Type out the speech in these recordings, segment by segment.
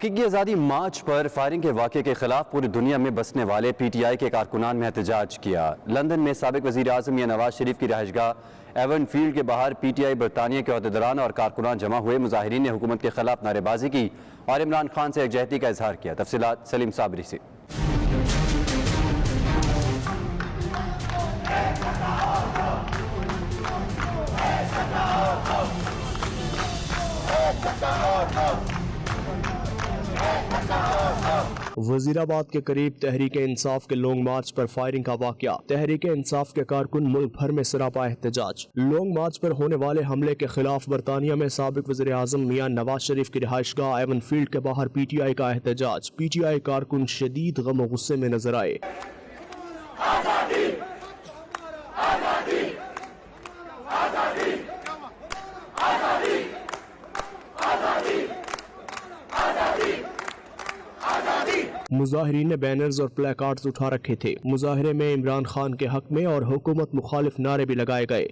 حقیقی آزادی مارچ پر فائرنگ کے واقعے کے خلاف پوری دنیا میں بسنے والے پی ٹی آئی کے کارکنان نے احتجاج کیا۔ لندن میں سابق وزیر اعظم یا نواز شریف کی رہائش گاہ ایون فیلڈ کے باہر پی ٹی آئی برطانیہ کے عہدیداران اور کارکنان جمع ہوئے۔ مظاہرین نے حکومت کے خلاف نعرے بازی کی اور عمران خان سے یکجہتی کا اظہار کیا۔ تفصیلات سلیم صابری سے۔ وزیر آباد کے قریب تحریک انصاف کے لانگ مارچ پر فائرنگ کا واقعہ۔ تحریک انصاف کے کارکن ملک بھر میں سراپا احتجاج۔ لانگ مارچ پر ہونے والے حملے کے خلاف برطانیہ میں سابق وزیر اعظم میاں نواز شریف کی رہائش گاہ ایون فیلڈ کے باہر پی ٹی آئی کا احتجاج۔ پی ٹی آئی کارکن شدید غم و غصے میں نظر آئے۔ مظاہرین نے بینرز اور پلے کارڈز اٹھا رکھے تھے۔ مظاہرے میں عمران خان کے حق میں اور حکومت مخالف نعرے بھی لگائے گئے۔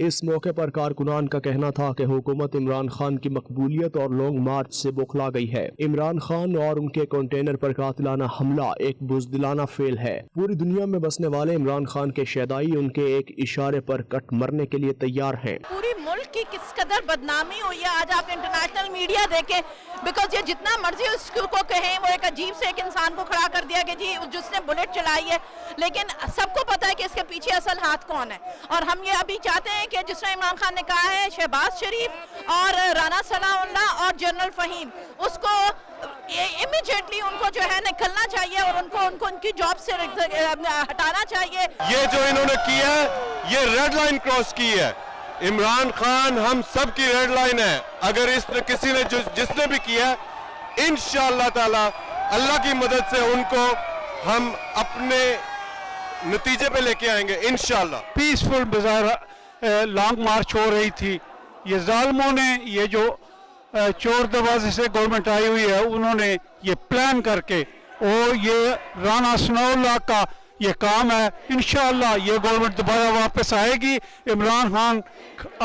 اس موقع پر کارکنان کا کہنا تھا کہ حکومت عمران خان کی مقبولیت اور لانگ مارچ سے بوکھلا گئی ہے۔ عمران خان اور ان کے کنٹینر پر قاتلانہ حملہ ایک بزدلانہ فعل ہے۔ پوری دنیا میں بسنے والے عمران خان کے شیدائی ان کے ایک اشارے پر کٹ مرنے کے لیے تیار ہیں۔ پوری ملک کی کس قدر بدنامی ہوئی ہے آج آپ انٹرنیشنل میڈیا دیکھیں، بیکاز یہ جتنا مرضی اس کو کہیں وہ ایک عجیب سے ایک انسان کو کھڑا کر دیا کہ جی جس نے بلٹ چلائی ہے، لیکن سب کو پتا ہے کہ اس کے پیچھے اصل ہاتھ کون ہے۔ اور ہم یہ ابھی چاہتے ہیں کہ جس طرح عمران خان نے کہا ہے شہباز شریف اور رانا ثناء اللہ اور جنرل فہیم، اس کو امیجیٹلی ان کو جو ہے نکلنا چاہیے اور ان کو ان کی جاب سے ہٹانا چاہیے۔ یہ جو انہوں نے کیا ہے یہ ریڈ لائن کراس کی ہے۔ عمران خان ہم سب کی ریڈ لائن ہے، اگر کسی نے جس نے بھی کیا انشاءاللہ تعالی اللہ کی مدد سے ان کو ہم اپنے نتیجے پہ لے کے آئیں گے انشاءاللہ۔ پیسفل بظاہر لانگ مارچ ہو رہی تھی، یہ ظالموں نے یہ جو چور دروازے سے گورنمنٹ آئی ہوئی ہے انہوں نے یہ پلان کر کے، اور یہ رانا ثناء اللہ کا یہ کام ہے۔ انشاءاللہ یہ گورنمنٹ دوبارہ واپس آئے گی، عمران خان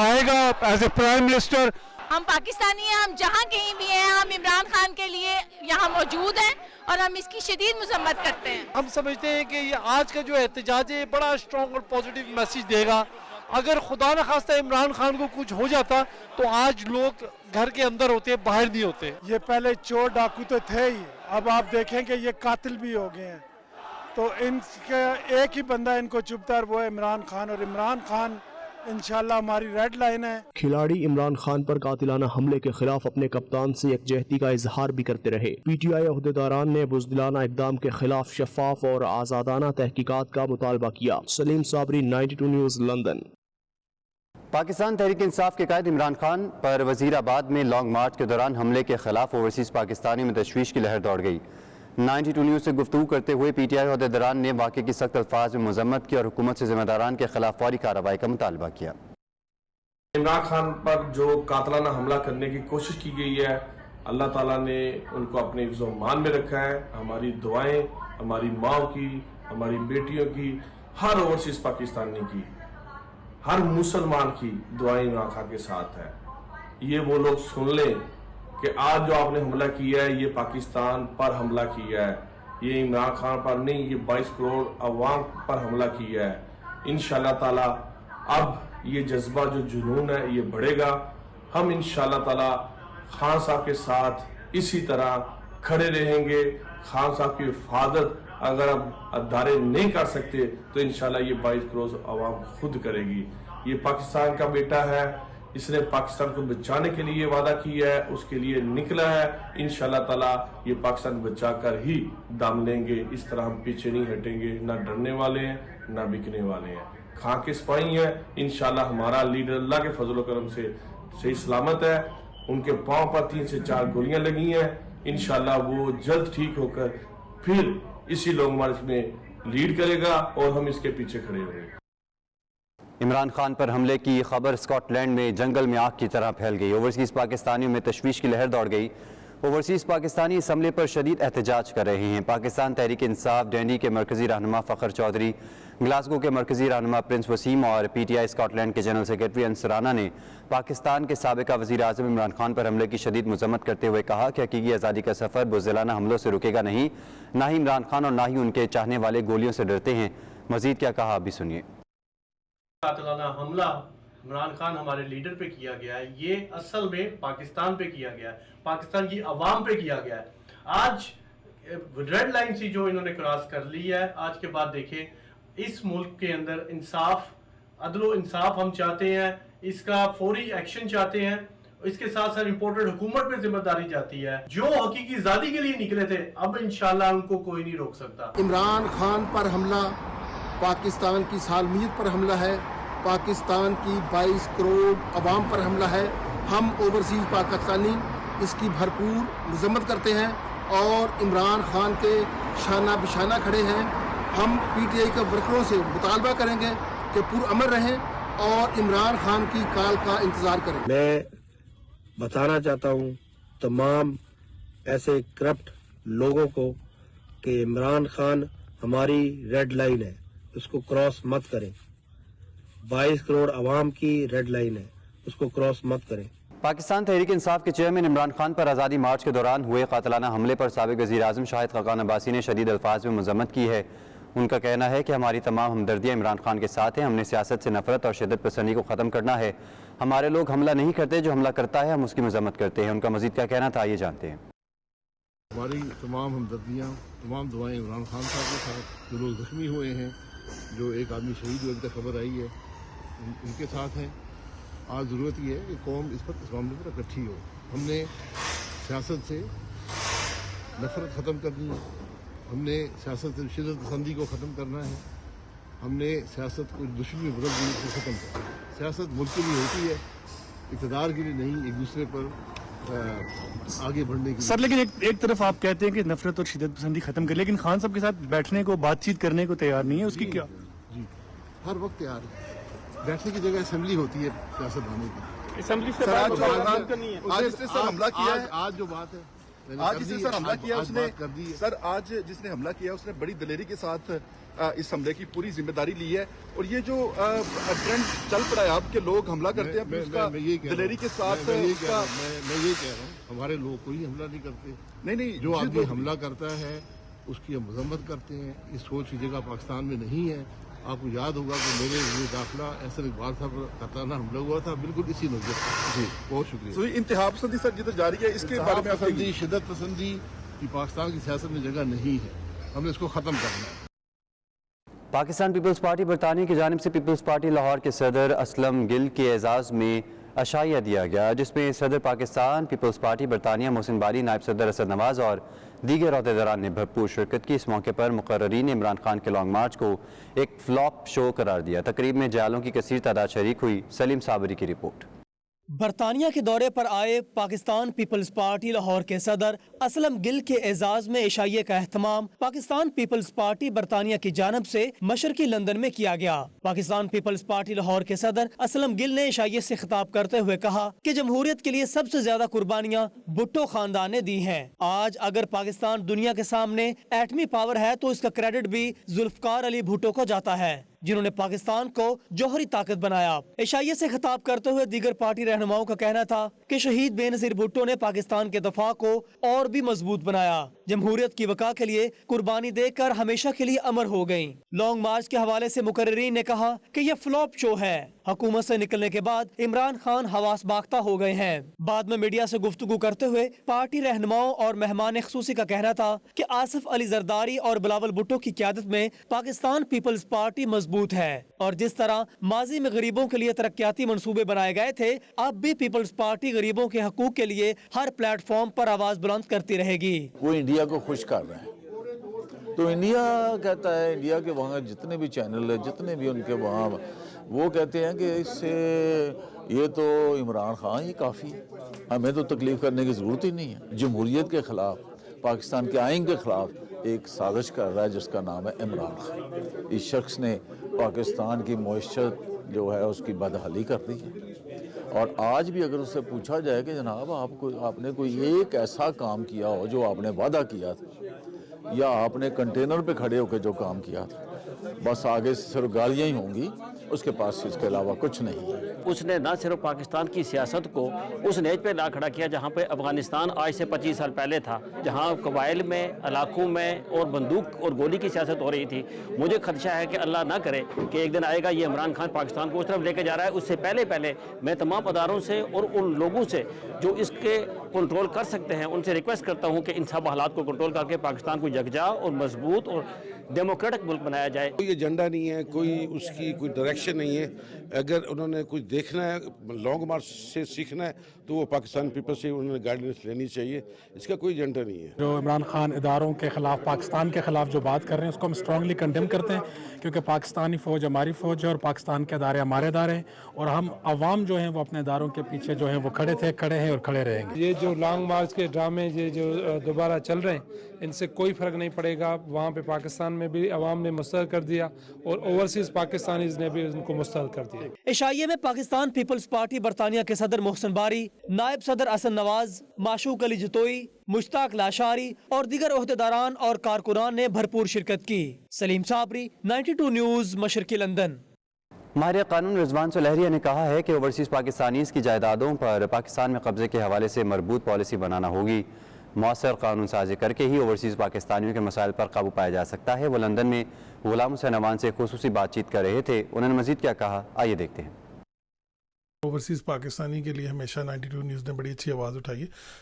آئے گا ایز اے پرائم منسٹر۔ ہم پاکستانی ہیں، ہم جہاں کہیں بھی ہیں، ہم عمران خان کے لیے یہاں موجود ہیں اور ہم اس کی شدید مذمت کرتے ہیں۔ ہم سمجھتے ہیں کہ یہ آج کا جو احتجاج ہے بڑا اسٹرانگ اور پازیٹیو میسیج دے گا۔ اگر خدا نخواستہ عمران خان کو کچھ ہو جاتا تو آج لوگ گھر کے اندر ہوتے، باہر نہیں ہوتے۔ یہ پہلے چور ڈاکو تو تھے ہی، اب آپ دیکھیں کہ یہ قاتل بھی ہو گئے ہیں، تو ان کے ایک ہی بندہ ان کو چپتا ہے، وہ ہے عمران خان، اور عمران خان انشاءاللہ ہماری ریڈ لائن ہے۔ کھلاڑی عمران خان پر قاتلانہ حملے کے خلاف اپنے کپتان سے یکجہتی کا اظہار بھی کرتے رہے۔ پی ٹی آئی عہدیداران نے بزدلانہ اقدام کے خلاف شفاف اور آزادانہ تحقیقات کا مطالبہ کیا۔ سلیم صابری، 92 نیوز، لندن۔ پاکستان تحریک انصاف کے قائد عمران خان پر وزیر آباد میں لانگ مارچ کے دوران حملے کے خلاف اوورسیز پاکستانی میں تشویش کی لہر دوڑ گئی۔ 92 نیوز سے گفتگو کرتے ہوئے پی ٹی آئی عہدیداران نے واقعے کی سخت الفاظ میں مذمت کی اور حکومت سے ذمہ داران کے خلاف فوری کارروائی کا مطالبہ کیا۔ عمران خان پر جو قاتلانہ حملہ کرنے کی کوشش کی گئی ہے، اللہ تعالیٰ نے ان کو اپنے حفظ و امان میں رکھا ہے۔ ہماری دعائیں ہماری ماں کی، ہماری بیٹیوں کی، ہر اوورسیز پاکستانی کی، ہر مسلمان کی دعائیں عمران خان کے ساتھ ہے۔ یہ وہ لوگ سن لیں کہ آج جو آپ نے حملہ کیا ہے یہ پاکستان پر حملہ کیا ہے، یہ عمران خان پر نہیں، یہ 22 کروڑ عوام پر حملہ کیا ہے۔ انشاءاللہ تعالی اب یہ جذبہ جو جنون ہے یہ بڑھے گا۔ ہم انشاءاللہ تعالی خان صاحب کے ساتھ اسی طرح کھڑے رہیں گے۔ خان صاحب کی حفاظت اگر اب ادارے نہیں کر سکتے تو انشاءاللہ یہ 22 کروڑ عوام خود کرے گی۔ یہ پاکستان کا بیٹا ہے، اس نے پاکستان کو بچانے کے لیے وعدہ کیا ہے، اس کے لیے نکلا ہے۔ انشاءاللہ تعالی یہ پاکستان بچا کر ہی دم لیں گے۔ اس طرح ہم پیچھے نہیں ہٹیں گے، نہ ڈرنے والے ہیں نہ بکنے والے ہیں۔ خان کے سپاہی ہیں، انشاءاللہ ہمارا لیڈر اللہ کے فضل و کرم سے صحیح سلامت ہے۔ ان کے پاؤں پر 3 سے 4 گولیاں لگی ہیں، انشاءاللہ وہ جلد ٹھیک ہو کر پھر اسی لانگ مارچ میں لیڈ کرے گا اور ہم اس کے پیچھے کھڑے ہوں گے۔ عمران خان پر حملے کی خبر اسکاٹ لینڈ میں جنگل میں آگ کی طرح پھیل گئی۔ اوورسیز پاکستانیوں میں تشویش کی لہر دوڑ گئی۔ اوورسیز پاکستانی اس حملے پر شدید احتجاج کر رہے ہیں۔ پاکستان تحریک انصاف ڈینڈی کے مرکزی رہنما فخر چودھری، گلاسگو کے مرکزی رہنما پرنس وسیم اور P T I Scotland کے جنرل سیکرٹری انس رانا نے پاکستان کے سابقہ وزیر اعظم عمران خان پر حملے کی شدید مذمت کرتے ہوئے کہا کہ حقیقی آزادی کا سفر بزدلانہ حملوں سے رکے گا نہیں، نہ ہی عمران خان اور نہ ہی ان کے چاہنے والے گولیوں سے ڈرتے ہیں۔ مزید کیا کہا اب بھی سنیے۔ قاتلانہ حملہ عمران خان ہمارے لیڈر پہ کیا گیا ہے، یہ اصل میں پاکستان پہ کیا گیا ہے، پاکستان کی عوام پہ کیا گیا ہے۔ آج ریڈ لائن سی جو انہوں نے کراس کر لی ہے، آج کے بعد دیکھیں اس ملک کے اندر انصاف، عدل و انصاف ہم چاہتے ہیں، اس کا فوری ایکشن چاہتے ہیں، اس کے ساتھ ساتھ امپورٹڈ حکومت پہ ذمہ داری جاتی ہے۔ جو حقیقی آزادی کے لیے نکلے تھے اب انشاءاللہ ان کو کوئی نہیں روک سکتا۔ عمران خان پر حملہ پاکستان کی سالمیت پر حملہ ہے، پاکستان کی 22 کروڑ عوام پر حملہ ہے۔ ہم اوورسیز پاکستانی اس کی بھرپور مذمت کرتے ہیں اور عمران خان کے شانہ بشانہ کھڑے ہیں۔ ہم پی ٹی آئی کے ورکروں سے مطالبہ کریں گے کہ پرامن رہیں اور عمران خان کی کال کا انتظار کریں۔ میں بتانا چاہتا ہوں تمام ایسے کرپٹ لوگوں کو کہ عمران خان ہماری ریڈ لائن ہے، اس کو کراس مت کریں۔ 22 کروڑ عوام کی ریڈ لائن ہے، اس کو کراس مت کریں۔ پاکستان تحریک انصاف کے چیئرمین عمران خان پر آزادی مارچ کے دوران ہوئے قاتلانہ حملے پر سابق وزیر اعظم شاہد خاقان عباسی نے شدید الفاظ میں مذمت کی ہے۔ ان کا کہنا ہے کہ ہماری تمام ہمدردیاں عمران خان کے ساتھ ہیں، ہم نے سیاست سے نفرت اور شدت پسندی کو ختم کرنا ہے۔ ہمارے لوگ حملہ نہیں کرتے، جو حملہ کرتا ہے ہم اس کی مذمت کرتے ہیں۔ ان کا مزید کیا کہنا تھا یہ جانتے ہیں۔ ہماری تمام ہمدردیاں، تمام دعائیں عمران خان صاحب کے ساتھ، جو لوگ زخمی ہوئے ہیں، جو ایک آدمی شہید ہوئے تک خبر آئی ہے، ان کے ساتھ ہیں۔ آج ضرورت یہ ہے کہ قوم اس معاملے پر اکٹھی ہو۔ ہم نے سیاست سے نفرت ختم کرنی ہے، ہم نے سیاست سے شدت پسندی کو ختم کرنا ہے، ہم نے سیاست کو دشمنی بدل دینے سے ختم کرنا ہے۔ سیاست ملک کے لیے ہوتی ہے، اقتدار کے لیے نہیں، ایک دوسرے پر آگے بڑھنے کے لیے۔ سر لیکن ایک طرف آپ کہتے ہیں کہ نفرت اور شدت پسندی ختم کر، لیکن خان صاحب کے ساتھ بیٹھنے کو، بات چیت کرنے کو تیار نہیں ہے، اس کی کیا؟ جی ہر وقت تیار ہے۔ بیٹھنے کی جگہ اسمبلی ہوتی ہے سیاست بنانے کی۔ اسمبلی سے آج جو بات ہے، آج جس نے سر حملہ کیا اس نے سر آج جس نے حملہ کیا اس نے بڑی دلیری کے ساتھ اس حملے کی پوری ذمہ داری لی ہے، اور یہ جو ٹرینڈ چل پڑا ہے اب کہ لوگ حملہ کرتے ہیں اس کا دلیری کے ساتھ۔ میں یہ کہہ رہا ہوں ہمارے لوگ کوئی حملہ نہیں کرتے۔ نہیں جو آدمی حملہ کرتا ہے اس کی ہم مذمت کرتے ہیں۔ اس سوچ کی جگہ پاکستان میں نہیں ہے۔ آپ کو یاد ہوگا کہ میرے لیے داخلہ احسن اقبال صاحب پر قاتلانہ حملہ ہوا تھا، بالکل اسی نوعیت سے۔ جی بہت شکریہ۔ تو انتہا پسندی سر جدھر جاری ہے اس کے بارے میں پسندی، شدت پسندی کی پاکستان کی سیاست میں جگہ نہیں ہے، ہم نے اس کو ختم کرنا ہے۔ پاکستان پیپلز پارٹی برطانیہ کی جانب سے پیپلز پارٹی لاہور کے صدر اسلم گل کے اعزاز میں عشائیہ دیا گیا، جس میں صدر پاکستان پیپلز پارٹی برطانیہ محسن باری، نائب صدر اسد نواز اور دیگر عہدیداران نے بھرپور شرکت کی۔ اس موقع پر مقررین نے عمران خان کے لانگ مارچ کو ایک فلاپ شو قرار دیا۔ تقریب میں جالوں کی کثیر تعداد شریک ہوئی۔ سلیم صابری کی رپورٹ۔ برطانیہ کے دورے پر آئے پاکستان پیپلز پارٹی لاہور کے صدر اسلم گل کے اعزاز میں عشائیے کا اہتمام پاکستان پیپلز پارٹی برطانیہ کی جانب سے مشرقی لندن میں کیا گیا۔ پاکستان پیپلز پارٹی لاہور کے صدر اسلم گل نے عشائیے سے خطاب کرتے ہوئے کہا کہ جمہوریت کے لیے سب سے زیادہ قربانیاں بھٹو خاندان نے دی ہیں۔ آج اگر پاکستان دنیا کے سامنے ایٹمی پاور ہے تو اس کا کریڈٹ بھی ذوالفقار علی بھٹو کو جاتا ہے، جنہوں نے پاکستان کو جوہری طاقت بنایا۔ عشائیے سے خطاب کرتے ہوئے دیگر پارٹی رہنماؤں کا کہنا تھا کہ شہید بے نظیر بھٹو نے پاکستان کے دفاع کو اور بھی مضبوط بنایا، جمہوریت کی بقا کے لیے قربانی دے کر ہمیشہ کے لیے امر ہو گئیں۔ لانگ مارچ کے حوالے سے مقررین نے کہا کہ یہ فلاپ شو ہے۔ حکومت سے نکلنے کے بعد عمران خان حواس باختہ ہو گئے ہیں۔ بعد میں میڈیا سے گفتگو کرتے ہوئے پارٹی رہنماؤں اور مہمان خصوصی کا کہنا تھا کہ آصف علی زرداری اور بلاول بھٹو کی قیادت میں پاکستان پیپلز پارٹی مضبوط ہے، اور جس طرح ماضی میں غریبوں کے لیے ترقیاتی منصوبے بنائے گئے تھے، اب بھی پیپلز پارٹی غریبوں کے حقوق کے لیے ہر پلیٹ فارم پر آواز بلند کرتی رہے گی۔ وہ انڈیا کو خوش کر رہے ہیں تو انڈیا کہتا ہے، انڈیا کے وہاں جتنے بھی چینل ہیں، جتنے بھی ان کے وہاں، وہ کہتے ہیں کہ اس سے یہ تو عمران خان ہی کافی ہے، ہمیں تو تکلیف کرنے کی ضرورت ہی نہیں ہے۔ جمہوریت کے خلاف، پاکستان کے آئین کے خلاف ایک سازش کر رہا ہے جس کا نام ہے عمران خان۔ اس شخص نے پاکستان کی معیشت جو ہے اس کی بدحالی کر دی ہے۔ اور آج بھی اگر اس سے پوچھا جائے کہ جناب آپ نے کوئی ایک ایسا کام کیا ہو جو آپ نے وعدہ کیا تھا، یا آپ نے کنٹینر پہ کھڑے ہو کے جو کام کیا تھا، بس آگے صرف گالیاں ہی ہوں گی، اس کے پاس اس کے علاوہ کچھ نہیں ہے۔ اس نے نہ صرف پاکستان کی سیاست کو اس نیج پہ لا کھڑا کیا جہاں پہ افغانستان آج سے 25 سال پہلے تھا، جہاں قبائل میں، علاقوں میں اور بندوق اور گولی کی سیاست ہو رہی تھی۔ مجھے خدشہ ہے کہ اللہ نہ کرے کہ ایک دن آئے گا یہ عمران خان پاکستان کو اس طرف لے کے جا رہا ہے۔ اس سے پہلے میں تمام اداروں سے اور ان لوگوں سے جو اس کے کنٹرول کر سکتے ہیں ان سے ریکویسٹ کرتا ہوں کہ ان سب حالات کو کنٹرول کر کے پاکستان کو یکجا اور مضبوط اور ڈیموکریٹک ملک بنایا جائے۔ کوئی ایجنڈا نہیں ہے، کوئی اس کی کوئی ڈائریکشن نہیں ہے۔ اگر انہوں نے کچھ دیکھنا ہے، لانگ مارچ سے سیکھنا ہے، تو وہ پاکستان پیپل سے انہوں نے گائیڈنس لینی چاہیے۔ اس کا کوئی ایجنڈا نہیں ہے۔ جو عمران خان اداروں کے خلاف، پاکستان کے خلاف جو بات کر رہے ہیں اس کو ہم اسٹرانگلی کنڈیم کرتے ہیں، کیونکہ پاکستانی فوج ہماری فوج ہے اور پاکستان کے ادارے ہمارے ادارے ہیں، اور ہم عوام جو ہیں وہ اپنے اداروں کے پیچھے جو ہیں وہ کھڑے تھے، کھڑے ہیں اور کھڑے رہیں گے۔ یہ جو لانگ مارچ کے ڈرامے یہ جو دوبارہ چل رہے ہیں ان سے کوئی فرق نہیں پڑے گا۔ وہاں پہ پاکستان میں بھی عوام نے مسترد کر دیا اور اوورسیز پاکستانیز نے بھی ان کو مسترد کر دیا۔ عشائیے میں پاکستان پیپلز پارٹی برطانیہ کے صدر محسن باری، نائب صدر حسن نواز، معشوق علی جتوئی، مشتاق لاشاری اور دیگر عہدیداران اور کارکنان نے بھرپور شرکت کی۔ سلیم صابری، 92 نیوز، مشرقی لندن۔ ماہر قانون رضوان سلہریہ نے کہا ہے کہ اوورسیز پاکستانیز کی جائیدادوں پر پاکستان میں قبضے کے حوالے سے مربوط پالیسی بنانا ہوگی۔ مؤثر قانون سازی کر کے ہی اوورسیز پاکستانیوں کے مسائل پر قابو پایا جا سکتا ہے۔ وہ لندن میں غلام حسین عوان سے خصوصی بات چیت کر رہے تھے۔ انہوں نے مزید کیا کہا، آئیے دیکھتے ہیں۔ اوورسیز پاکستانی کے لیے ہمیشہ 92 نیوز نے بڑی اچھی آواز اٹھائی ہے۔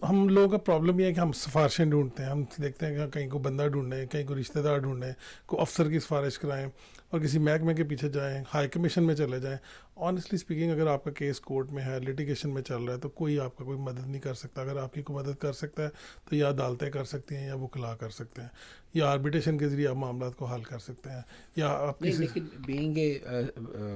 ہم لوگوں کا پرابلم یہ ہے کہ ہم سفارشیں ڈھونڈتے ہیں، ہم دیکھتے ہیں کہ کہیں کو بندہ ڈھونڈیں، کہیں کو رشتہ دار ڈھونڈیں، کوئی افسر کی سفارش کرائیں اور کسی محکمے کے پیچھے جائیں، ہائی کمیشن میں چلے جائیں۔ آنیسٹلی اسپیکنگ، اگر آپ کا کیس کورٹ میں ہے، لیٹیگیشن میں چل رہا ہے، تو کوئی آپ کا کوئی مدد نہیں کر سکتا۔ اگر آپ کی کوئی مدد کر سکتا ہے تو یا عدالتیں کر سکتی ہیں، یا وکلاء کر سکتے ہیں، یا آربیٹریشن کے ذریعے آپ معاملات کو حل کر سکتے ہیں، یا آپ کسی لیکن بینگ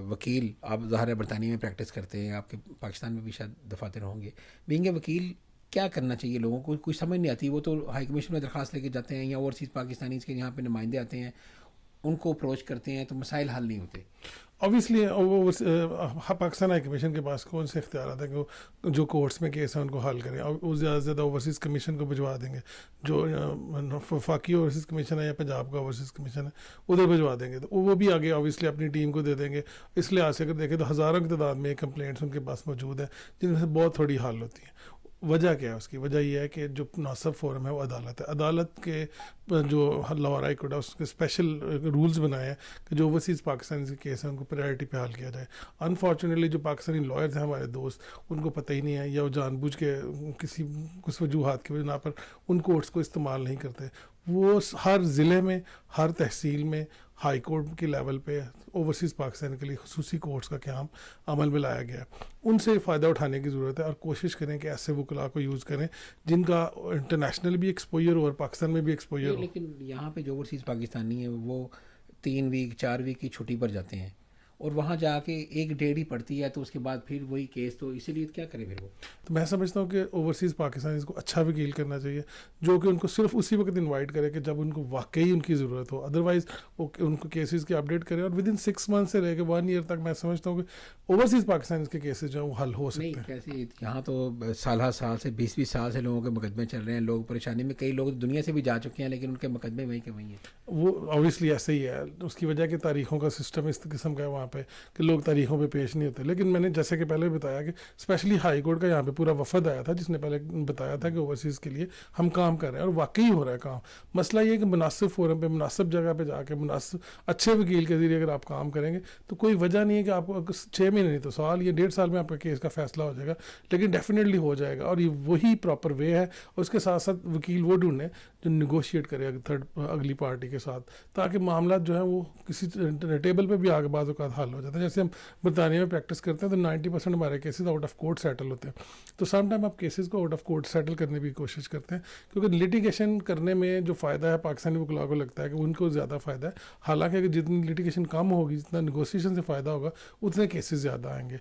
وکیل، آپ ظاہر برطانیہ میں پریکٹس کرتے ہیں، آپ کے پاکستان میں بھی شاید دفاتر ہوں گے، بینگ وکیل کیا کرنا چاہیے لوگوں کو؟ کوئی سمجھ نہیں آتی۔ وہ تو ہائی کمیشن میں درخواست لے کے جاتے ہیں، یا اوورسیز پاکستانیز کے یہاں پہ نمائندے آتے ہیں، ان کو اپروچ کرتے ہیں تو مسائل حل نہیں ہوتے۔ اوبیسلی پاکستان ہائی کمیشن کے پاس کون سے اختیارات ہیں کہ جو کورٹس میں کیس ہیں ان کو حل کریں، اور وہ زیادہ سے زیادہ اوورسیز کمیشن کو بھجوا دیں گے، جو وفاقی اوورسیز کمیشن ہے یا پنجاب کا اوورسیز کمیشن ہے ادھر بھجوا دیں گے، تو وہ بھی آگے اوبیسلی اپنی ٹیم کو دے دیں گے۔ اس لحاظ سے اگر دیکھیں تو ہزاروں کی تعداد میں کمپلینٹس ان کے پاس موجود ہیں، جن میں سے بہت تھوڑی حل ہوتی ہیں۔ وجہ کیا ہے اس کی؟ وجہ یہ ہے کہ جو مناسب فورم ہے وہ عدالت ہے۔ عدالت کے جو لاہور ہائی کورٹ ہے اس کے اسپیشل رولز بنائے ہیں کہ جو اوورسیز پاکستانی کے کیس ہیں ان کو پرائرٹی پہ حل کیا جائے۔ انفارچونیٹلی جو پاکستانی لائرز ہیں ہمارے دوست، ان کو پتہ ہی نہیں ہے، یا وہ جان بوجھ کے کچھ وجوہات کی بنا پر ان کورٹس کو استعمال نہیں کرتے۔ وہ ہر ضلع میں، ہر تحصیل میں، ہائی کورٹ کے لیول پہ اوورسیز پاکستان کے لیے خصوصی کورٹس کا قیام عمل میں لایا گیا ہے۔ ان سے فائدہ اٹھانے کی ضرورت ہے، اور کوشش کریں کہ ایسے وکلاء کو یوز کریں جن کا انٹرنیشنل بھی ایکسپوجر ہو اور پاکستان میں بھی ایکسپوجر ہو۔ لیکن یہاں پہ جو اوورسیز پاکستانی ہیں وہ 3 ویک 4 ویک کی چھٹی پر جاتے ہیں، اور وہاں جا کے ایک ڈیڑھ ہی پڑتی ہے، تو اس کے بعد پھر وہی کیس، تو اسی لیے کیا کرے پھر وہ؟ تو میں سمجھتا ہوں کہ اوورسیز پاکستانیز کو اچھا وکیل کرنا چاہیے جو کہ ان کو صرف اسی وقت انوائٹ کرے کہ جب ان کو واقعی ان کی ضرورت ہو، ادروائز وہ ان کو کیسز کی اپڈیٹ کرے، اور ودن 6 منتھ سے رہ کے 1 ایئر تک میں سمجھتا ہوں کہ اوورسیز پاکستانیز کے کیسز جو ہیں وہ حل ہو سکتے ہیں۔ کیسے یہاں تو سال سے 20 سال سے لوگوں کے مقدمے چل رہے ہیں، لوگ پریشانی میں، کئی لوگ دنیا سے بھی جا چکے ہیں، لیکن ان کے مقدمے وہیں کے وہیں ہیں۔ وہ اوبیسلی ایسے ہی ہے، اس کی وجہ کہ تاریخوں کا سسٹم اس قسم کا ہے وہاں پہ کہ لوگ تاریخوں پہ پیش نہیں ہوتے۔ لیکن میں نے جیسے کہ پہلے بتایا کہ اسپیشلی ہائی کورٹ کا یہاں پہ پورا وفد آیا تھا جس نے پہلے بتایا تھا کہ اوورسیز کے لیے ہم کام کر رہے ہیں، اور واقعی ہو رہا ہے کام۔ مسئلہ یہ ہے کہ مناسب فورم پہ، مناسب جگہ پہ جا کے، مناسب اچھے وکیل کے ذریعے اگر آپ کام کریں گے تو کوئی وجہ نہیں ہے کہ آپ کو 6 مہینے نہیں تو سال یا 1.5 سال میں آپ کا کیس کا فیصلہ ہو جائے گا، لیکن ڈیفینیٹلی ہو جائے گا۔ اور یہ وہی پراپر وے ہے، اور اس کے ساتھ ساتھ وکیل وہ ڈھونڈیں جو نیگوشیٹ کرے اگلی پارٹی کے ساتھ، تاکہ معاملات جو ہیں وہ کسی ٹیبل پہ بھی آگے بعض اوقات حل ہو جاتے ہیں۔ جیسے ہم برطانیہ میں پریکٹس کرتے ہیں تو 90% ہمارے cases out of court settle ہوتے ہیں، تو سم ٹائم آپ کیسز کو آؤٹ آف کورٹ سیٹل کرنے کی کوشش کرتے ہیں، کیونکہ لیٹیگیشن کرنے میں جو فائدہ ہے پاکستانی وکلاء کو لگتا ہے کہ ان کو زیادہ فائدہ ہے، حالانکہ اگر جتنی لیٹیگیشن کم ہوگی، جتنا نیگوسیشن سے فائدہ ہوگا، اتنے کیسز زیادہ آئیں گے۔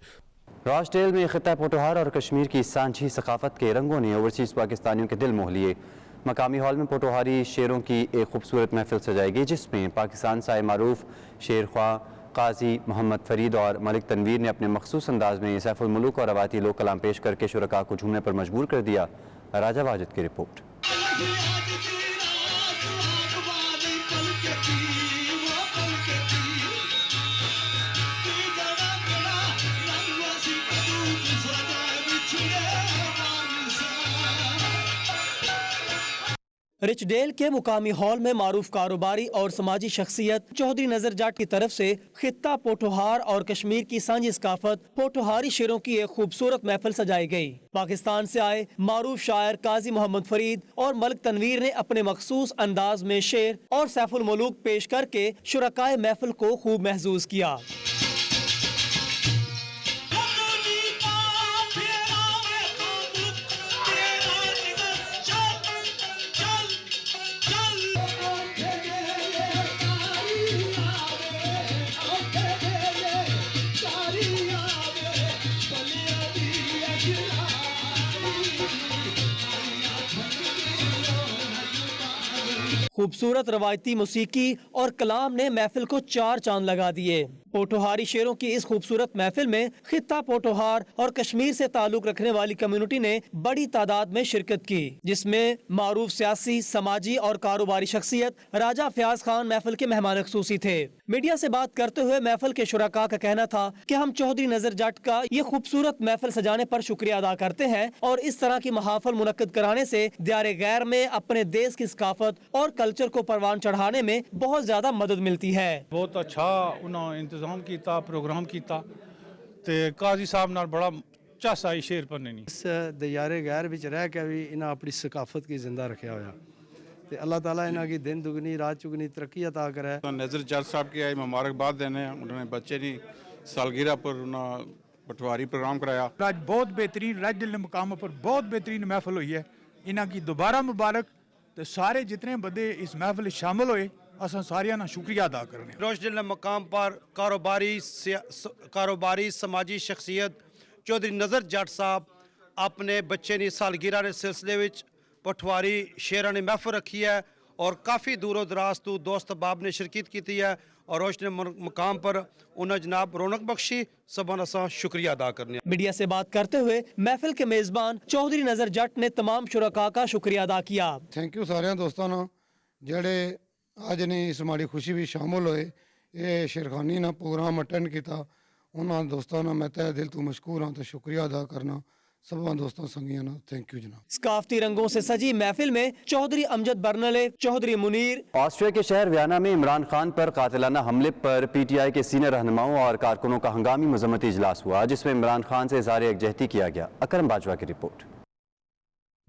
راس ڈیل میں خطہ پوٹوہار اور کشمیر کی سانجھی ثقافت کے رنگوں نے اوورسیز پاکستانیوں کے دل موہ لیے۔ مقامی ہال میں پوٹوہاری شعروں کی ایک خوبصورت محفل سجائی گئی، جس میں پاکستان سے معروف شعر خواہ قاضی محمد فرید اور ملک تنویر نے اپنے مخصوص انداز میں سیف الملوک اور روایتی لوک کلام پیش کر کے شرکاء کو جھومنے پر مجبور کر دیا۔ راجہ واجد کی رپورٹ۔ رچ ڈیل کے مقامی ہال میں معروف کاروباری اور سماجی شخصیت چودھری نظر جاٹ کی طرف سے خطہ پوٹھوہار اور کشمیر کی سانجھی ثقافت پوٹھوہاری شعروں کی ایک خوبصورت محفل سجائی گئی۔ پاکستان سے آئے معروف شاعر قاضی محمد فرید اور ملک تنویر نے اپنے مخصوص انداز میں شعر اور سیف الملوک پیش کر کے شرکائے محفل کو خوب محظوظ کیا۔ خوبصورت روایتی موسیقی اور کلام نے محفل کو چار چاند لگا دیے۔ پوٹھوہاری شعروں کی اس خوبصورت محفل میں خطہ پوٹھوہار اور کشمیر سے تعلق رکھنے والی کمیونٹی نے بڑی تعداد میں شرکت کی، جس میں معروف سیاسی، سماجی اور کاروباری شخصیت راجہ فیاض خان محفل کے مہمان خصوصی تھے۔ میڈیا سے بات کرتے ہوئے محفل کے شرکاء کا کہنا تھا کہ ہم چودھری نظر جٹ کا یہ خوبصورت محفل سجانے پر شکریہ ادا کرتے ہیں اور اس طرح کی محافل منعقد کرانے سے دیار غیر میں اپنے دیش کی ثقافت اور کلچر کو پروان چڑھانے میں بہت زیادہ مدد ملتی ہے۔ بہت اچھا انہوں انتظام کیتا، پروگرام کیتا تے قاضی صاحب نال بڑا چس آئی شعر پڑھنے نہیں۔ اس دیار غیر وچ رہ کے بھی انہاں اپنی ثقافت کی زندہ رکھیا ہویا تے اللہ تعالیٰ انہاں کی دن دگنی رات چگنی ترقی عطا کرے۔ نظر جٹ صاحب کی آئی مبارکباد دینے، انہوں نے بچے کی سالگرہ پر انہوں پٹواری پروگرام کرایا۔ آج بہت بہترین رج دل مقام پر بہت بہترین محفل ہوئی ہے، انہاں کی دوبارہ مبارک تے سارے جتنے بندے اس محفل شامل ہوئے اساں ساریاں نا شکریہ ادا کرنے۔ روشدل مقام پر کاروباری سماجی شخصیت چودھری نظر جٹ صاحب اپنے بچے کی سالگرہ کے سلسلے وچ پٹواری شعراں نے محفل رکھی ہے اور کافی دور و دراز تو دوست احباب نے شرکت کی ہے اور روشدل مقام پر انہوں جناب رونق بخشی، سبھاں اساں شکریہ ادا کرنے۔ میڈیا سے بات کرتے ہوئے محفل کے میزبان چودھری نظر جٹ نے تمام شرکاء کا شکریہ ادا کیا۔ تھینک یو سارے دوستاں جڑے اج نے اس ماڑی خوشی بھی شامل ہوئے، یہ شیرخانی نا پروگرام اٹینڈ کیتا، انہاں دوستاں میں تہ دل تو مشکور ہاں تو شکریہ ادا کرنا سبھاں دوستاں سنگیاں نا، تھینک یو جناب۔ ثقافتی رنگوں سے سجی محفل میں چودھری امجد برنلے، چودھری منیر۔ آسٹریا کے شہر ویانا میں عمران خان پر قاتلانہ حملے پر پی ٹی آئی کے سینئر رہنماؤں اور کارکنوں کا ہنگامی مذمتی اجلاس ہوا، جس میں عمران خان سے اظہار یکجہتی کیا گیا۔ اکرم باجوہ کی رپورٹ۔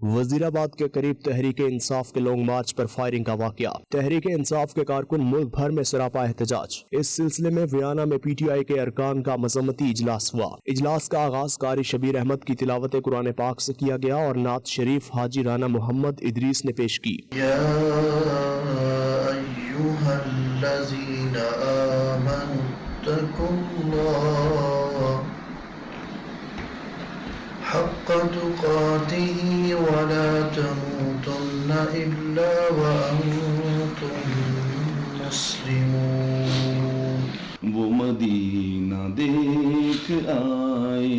وزیر آباد کے قریب تحریک انصاف کے لانگ مارچ پر فائرنگ کا واقعہ، تحریک انصاف کے کارکن ملک بھر میں سراپا احتجاج۔ اس سلسلے میں ویانا میں پی ٹی آئی کے ارکان کا مذمتی اجلاس ہوا۔ اجلاس کا آغاز قاری شبیر احمد کی تلاوت قرآن پاک سے کیا گیا اور نعت شریف حاجی رانا محمد ادریس نے پیش کی۔ یا ایھا الذین آمنوا اتقوا اللہ حق تقاته ولا تموتن إلا وأنتم مسلمون۔ وہ مدینہ دیکھ آئے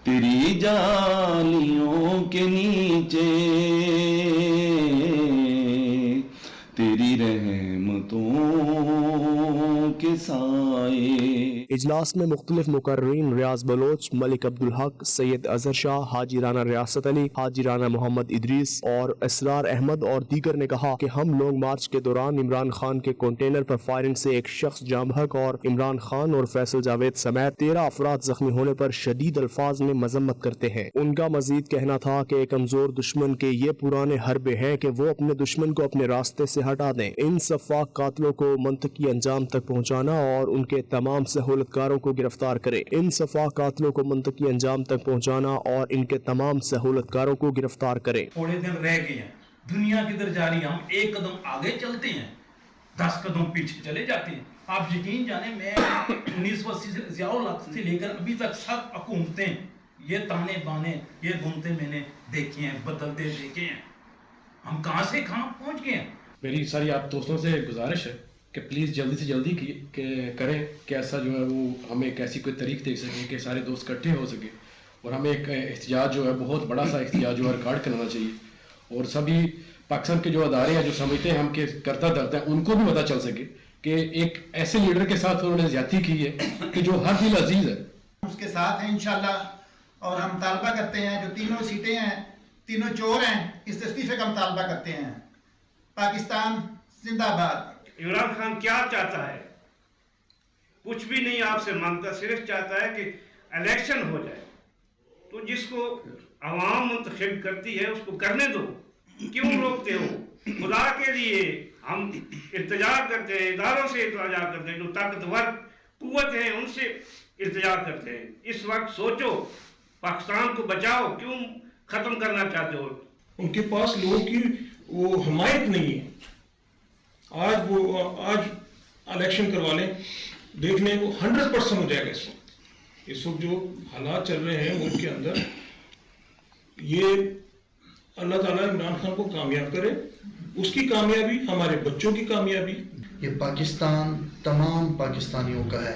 تیری جالیوں کے نیچے، تیری رحمتوں کے سائے۔ اجلاس میں مختلف مقررین ریاض بلوچ، ملک عبدالحق، سید اظہر شاہ، حاجی رانا ریاست علی، حاجی رانا محمد ادریس اور اسرار احمد اور دیگر نے کہا کہ ہم لانگ مارچ کے دوران عمران خان کے کنٹینر پر فائرنگ سے ایک شخص جاں بحق اور عمران خان اور فیصل جاوید سمیت 13 افراد زخمی ہونے پر شدید الفاظ میں مذمت کرتے ہیں۔ ان کا مزید کہنا تھا کہ ایک کمزور دشمن کے یہ پرانے حربے ہیں کہ وہ اپنے دشمن کو اپنے راستے سے ہٹا دیں۔ ان سفاک قاتلوں کو منطقی انجام تک پہنچانا اور ان کے تمام سہولتکاروں کو گرفتار کرے۔ ان سفاک قاتلوں کو منطقی انجام تک پہنچانا اور ان کے تمام سہولتکاروں کو گرفتار کرے۔ تھوڑے دن رہ گئے ہیں، دنیا کدھر جا رہی ہے، ہم ایک قدم آگے چلتے ہیں 10 قدم پیچھے چلے جاتے ہیں۔ آپ یقین جانیں میں 1980 سے ضیاء الحق سے لے کر ابھی تک سب حکومتیں یہ تانے بانے یہ گنتے میں نے دیکھے ہیں، بدلتے دیکھے ہیں، ہم کہاں سے کہاں پہنچ گئے ہیں۔ میری ساری آپ دوستوں سے گزارش ہے کہ پلیز جلدی سے جلدی کریں کہ ایسا جو ہے وہ ہمیں ایک ایسی کوئی طریق دے سکیں کہ سارے دوست اکٹھے ہو سکیں، اور ہمیں ایک احتجاج جو ہے بہت بڑا سا احتجاج جو ہے ریکارڈ کرنا چاہیے، اور سبھی پاکستان کے جو ادارے ہیں جو سمجھتے ہیں ہم کہ کرتا درد ہے ان کو بھی پتہ چل سکے کہ ایک ایسے لیڈر کے ساتھ انہوں نے زیادتی کی ہے کہ جو ہر دل عزیز ہے. اس کے ساتھ ہیں انشاءاللہ، اور ہم مطالبہ کرتے ہیں جو تینوں سیٹیں ہیں، تینوں چور ہیں، اس استعفے کا مطالبہ کرتے ہیں. پاکستان زندہ باد. عمران خان کیا چاہتا ہے؟ کچھ بھی نہیں آپ سے مانگتا، صرف چاہتا ہے کہ الیکشن ہو جائے. تو جس کو عوام منتخب کرتی ہے اس کو کرنے دو، کیوں روکتے ہو؟ خدا کے لیے ہم التجا کرتے ہیں، اداروں سے التجا کرتے ہیں، جو طاقتور قوت ہیں ان سے التجا کرتے ہیں. اس وقت سوچو، پاکستان کو بچاؤ، کیوں ختم کرنا چاہتے ہو؟ ان کے پاس لوگوں کی وہ حمایت نہیں ہے. آج الیکشن کروا لیں، دیکھنے کو 100% ہو جائے گا. اس وقت جو حالات چل رہے ہیں ملک کے اندر، یہ اللہ تعالیٰ عمران خان کو کامیاب کرے، اس کی کامیابی ہمارے بچوں کی کامیابی. یہ پاکستان تمام پاکستانیوں کا ہے.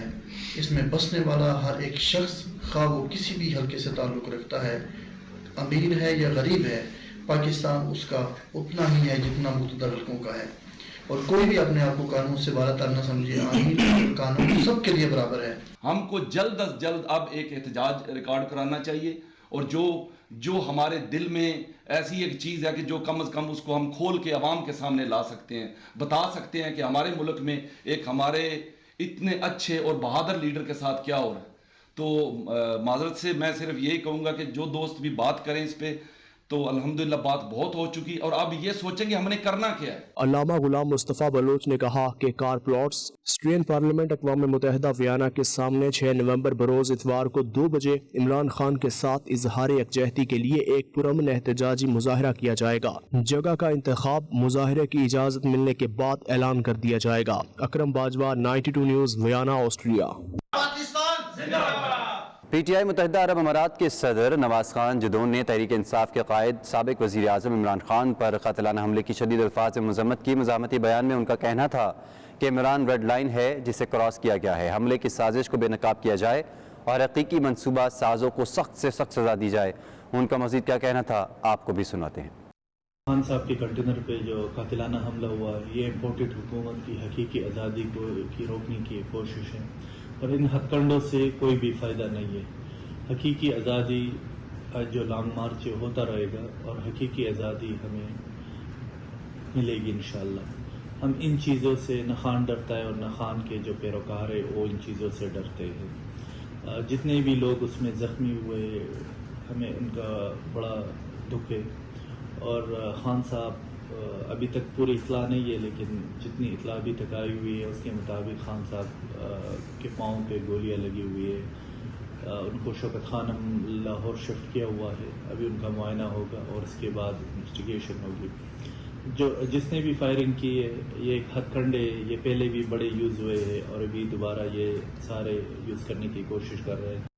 اس میں بسنے والا ہر ایک شخص، خواہ وہ کسی بھی حلقے سے تعلق رکھتا ہے، امیر ہے یا غریب ہے، پاکستان اس کا اتنا ہی ہے جتنا مقتدر حلقوں کا ہے. اور کوئی بھی اپنے آپ کو قانون سے بالاتر نہ سمجھے. آئین قانون سب کے لیے برابر ہے. ہم کو جلد از جلد اب ایک احتجاج ریکارڈ کرانا چاہیے، اور جو ہمارے دل میں ایسی ایک چیز ہے کہ جو کم از کم اس کو ہم کھول کے عوام کے سامنے لا سکتے ہیں، بتا سکتے ہیں کہ ہمارے ملک میں ایک ہمارے اتنے اچھے اور بہادر لیڈر کے ساتھ کیا ہو رہا ہے. تو معذرت سے میں صرف یہی کہوں گا کہ جو دوست بھی بات کریں اس پہ، تو الحمدللہ بات بہت ہو چکی، اور اب یہ سوچیں کہ ہم نے کرنا کیا ہے. علامہ غلام مصطفیٰ بلوچ نے کہا کہ کار پلاٹس اسٹرین پارلیمنٹ اقوام متحدہ ویانا کے سامنے 6 نومبر بروز اتوار کو 2 بجے عمران خان کے ساتھ اظہار یکجہتی کے لیے ایک پرامن احتجاجی مظاہرہ کیا جائے گا. جگہ کا انتخاب مظاہرے کی اجازت ملنے کے بعد اعلان کر دیا جائے گا. Akram Bajwa, 92 news, Vienna, Austria. P T I متحدہ عرب امارات کے صدر نواز خان جدون نے تحریک انصاف کے قائد سابق وزیر اعظم عمران خان پر قاتلانہ حملے کی شدید الفاظ میں مذمت کی. مزاحمتی بیان میں ان کا کہنا تھا کہ عمران ریڈ لائن ہے جسے کراس کیا گیا ہے. حملے کی سازش کو بے نقاب کیا جائے اور حقیقی منصوبہ سازوں کو سخت سے سخت سزا دی جائے. ان کا مزید کیا کہنا تھا آپ کو بھی سناتے ہیں. خان صاحب کے کنٹینر پہ جو قاتلانہ حملہ ہوا ہے، یہ امپورٹڈ حکومت کی حقیقی آزادی کی روکنے کی کوشش ہے، اور ان ہتھ کنڈوں سے کوئی بھی فائدہ نہیں ہے. حقیقی آزادی جو لانگ مارچ ہوتا رہے گا، اور حقیقی آزادی ہمیں ملے گی انشاءاللہ. ہم ان چیزوں سے نہ خان ڈرتا ہے، اور نہ خان کے جو پیروکار ہیں وہ ان چیزوں سے ڈرتے ہیں. جتنے بھی لوگ اس میں زخمی ہوئے، ہمیں ان کا بڑا دکھ ہے. اور خان صاحب ابھی تک پوری اطلاع نہیں ہے، لیکن جتنی اطلاع ابھی تک آئی ہوئی ہے اس کے مطابق خان صاحب کے پاؤں پہ گولیاں لگی ہوئی ہے. ان کو شوکت خانم لاہور شفٹ کیا ہوا ہے. ابھی ان کا معائنہ ہوگا اور اس کے بعد انویسٹیگیشن ہوگی. جس نے بھی فائرنگ کی ہے، یہ ایک ہتھ کنڈے یہ پہلے بھی بڑے یوز ہوئے ہیں، اور ابھی دوبارہ یہ سارے یوز کرنے کی کوشش کر رہے ہیں.